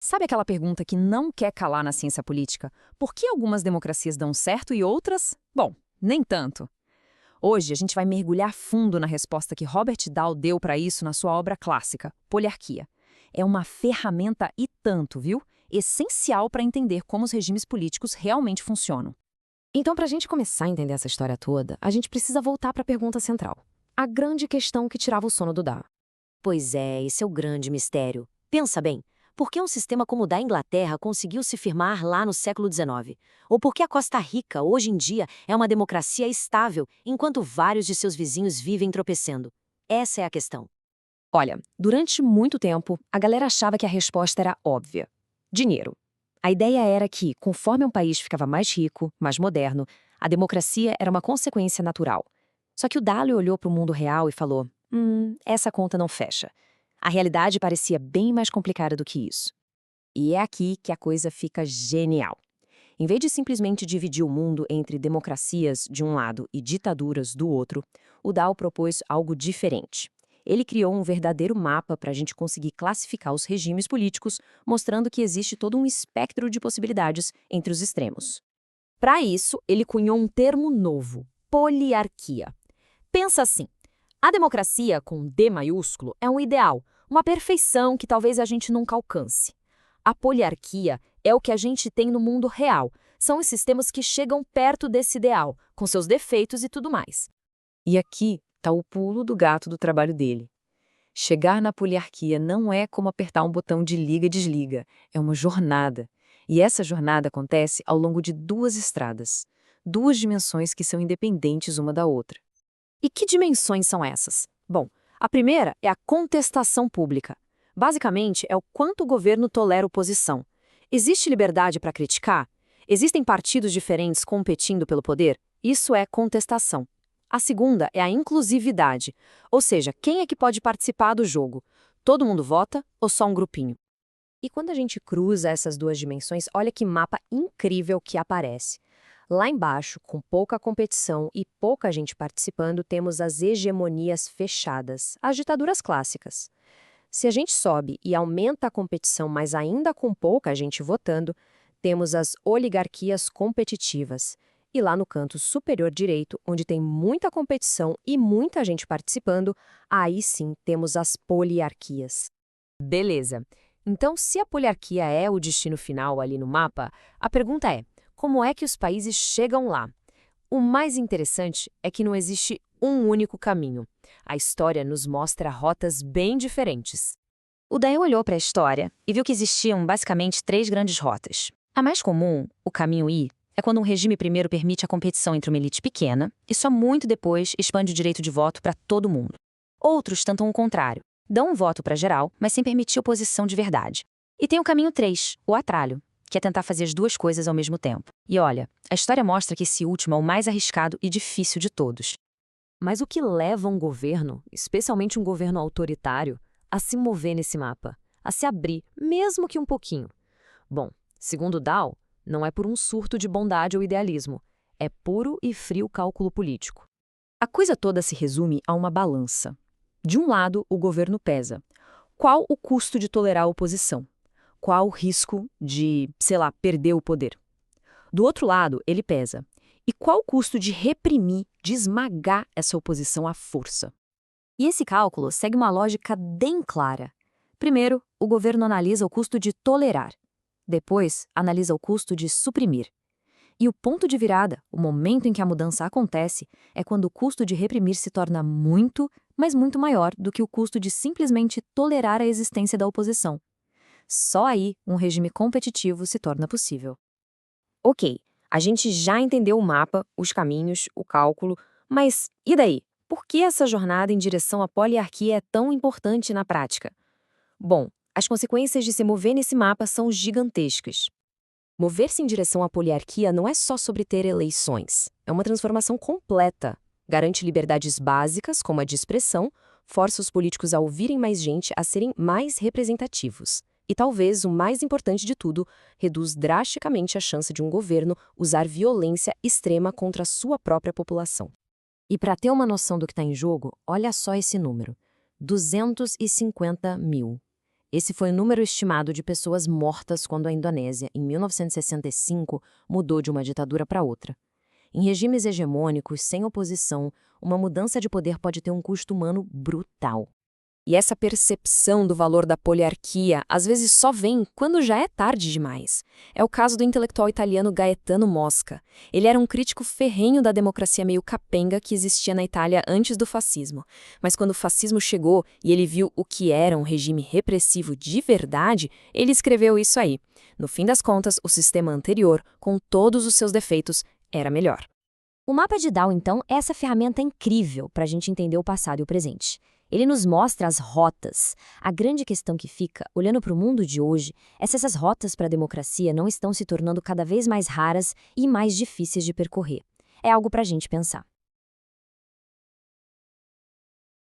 Sabe aquela pergunta que não quer calar na ciência política? Por que algumas democracias dão certo e outras? Bom, nem tanto. Hoje a gente vai mergulhar fundo na resposta que Robert Dahl deu para isso na sua obra clássica, Poliarquia. É uma ferramenta e tanto, viu? Essencial para entender como os regimes políticos realmente funcionam. Então, para a gente começar a entender essa história toda, a gente precisa voltar para a pergunta central. A grande questão que tirava o sono do Dá. Pois é, esse é o grande mistério. Pensa bem, por que um sistema como o da Inglaterra conseguiu se firmar lá no século XIX? Ou por que a Costa Rica, hoje em dia, é uma democracia estável, enquanto vários de seus vizinhos vivem tropeçando? Essa é a questão. Olha, durante muito tempo, a galera achava que a resposta era óbvia. Dinheiro. A ideia era que, conforme um país ficava mais rico, mais moderno, a democracia era uma consequência natural. Só que o Dali olhou para o mundo real e falou: essa conta não fecha. A realidade parecia bem mais complicada do que isso. E é aqui que a coisa fica genial. Em vez de simplesmente dividir o mundo entre democracias de um lado e ditaduras do outro, o Dao propôs algo diferente. Ele criou um verdadeiro mapa para a gente conseguir classificar os regimes políticos, mostrando que existe todo um espectro de possibilidades entre os extremos. Para isso, ele cunhou um termo novo: poliarquia. Pensa assim: a democracia, com D maiúsculo, é um ideal, uma perfeição que talvez a gente nunca alcance. A poliarquia é o que a gente tem no mundo real. São os sistemas que chegam perto desse ideal, com seus defeitos e tudo mais. E aqui está o pulo do gato do trabalho dele. Chegar na poliarquia não é como apertar um botão de liga e desliga, é uma jornada. E essa jornada acontece ao longo de duas estradas, duas dimensões que são independentes uma da outra. E que dimensões são essas? Bom, a primeira é a contestação pública. Basicamente, é o quanto o governo tolera oposição. Existe liberdade para criticar? Existem partidos diferentes competindo pelo poder? Isso é contestação. A segunda é a inclusividade, ou seja, quem é que pode participar do jogo? Todo mundo vota ou só um grupinho? E quando a gente cruza essas duas dimensões, olha que mapa incrível que aparece. Lá embaixo, com pouca competição e pouca gente participando, temos as hegemonias fechadas, as ditaduras clássicas. Se a gente sobe e aumenta a competição, mas ainda com pouca gente votando, temos as oligarquias competitivas. E lá no canto superior direito, onde tem muita competição e muita gente participando, aí sim temos as poliarquias. Beleza. Então, se a poliarquia é o destino final ali no mapa, a pergunta é: como é que os países chegam lá? O mais interessante é que não existe um único caminho. A história nos mostra rotas bem diferentes. O Dael olhou para a história e viu que existiam basicamente três grandes rotas. A mais comum, o caminho I, é quando um regime primeiro permite a competição entre uma elite pequena e só muito depois expande o direito de voto para todo mundo. Outros tentam o contrário, dão um voto para geral, mas sem permitir oposição de verdade. E tem o caminho 3, o atralho, que é tentar fazer as duas coisas ao mesmo tempo. E olha, a história mostra que esse último é o mais arriscado e difícil de todos. Mas o que leva um governo, especialmente um governo autoritário, a se mover nesse mapa, a se abrir, mesmo que um pouquinho? Bom, segundo Dahl, não é por um surto de bondade ou idealismo, é puro e frio cálculo político. A coisa toda se resume a uma balança. De um lado, o governo pesa. Qual o custo de tolerar a oposição? Qual o risco de, sei lá, perder o poder? Do outro lado, ele pesa. E qual o custo de reprimir, de esmagar essa oposição à força? E esse cálculo segue uma lógica bem clara. Primeiro, o governo analisa o custo de tolerar. Depois, analisa o custo de suprimir. E o ponto de virada, o momento em que a mudança acontece, é quando o custo de reprimir se torna muito, mas muito maior do que o custo de simplesmente tolerar a existência da oposição. Só aí um regime competitivo se torna possível. Ok, a gente já entendeu o mapa, os caminhos, o cálculo, mas e daí? Por que essa jornada em direção à poliarquia é tão importante na prática? Bom, as consequências de se mover nesse mapa são gigantescas. Mover-se em direção à poliarquia não é só sobre ter eleições, é uma transformação completa. Garante liberdades básicas, como a de expressão, força os políticos a ouvirem mais gente, a serem mais representativos. E talvez o mais importante de tudo, reduz drasticamente a chance de um governo usar violência extrema contra a sua própria população. E para ter uma noção do que está em jogo, olha só esse número: 250 mil. Esse foi o número estimado de pessoas mortas quando a Indonésia, em 1965, mudou de uma ditadura para outra. Em regimes hegemônicos, sem oposição, uma mudança de poder pode ter um custo humano brutal. E essa percepção do valor da poliarquia às vezes só vem quando já é tarde demais. É o caso do intelectual italiano Gaetano Mosca. Ele era um crítico ferrenho da democracia meio capenga que existia na Itália antes do fascismo. Mas quando o fascismo chegou e ele viu o que era um regime repressivo de verdade, ele escreveu isso aí. No fim das contas, o sistema anterior, com todos os seus defeitos, era melhor. O mapa de Dow, então, é essa ferramenta incrível para a gente entender o passado e o presente. Ele nos mostra as rotas. A grande questão que fica, olhando para o mundo de hoje, é se essas rotas para a democracia não estão se tornando cada vez mais raras e mais difíceis de percorrer. É algo para a gente pensar.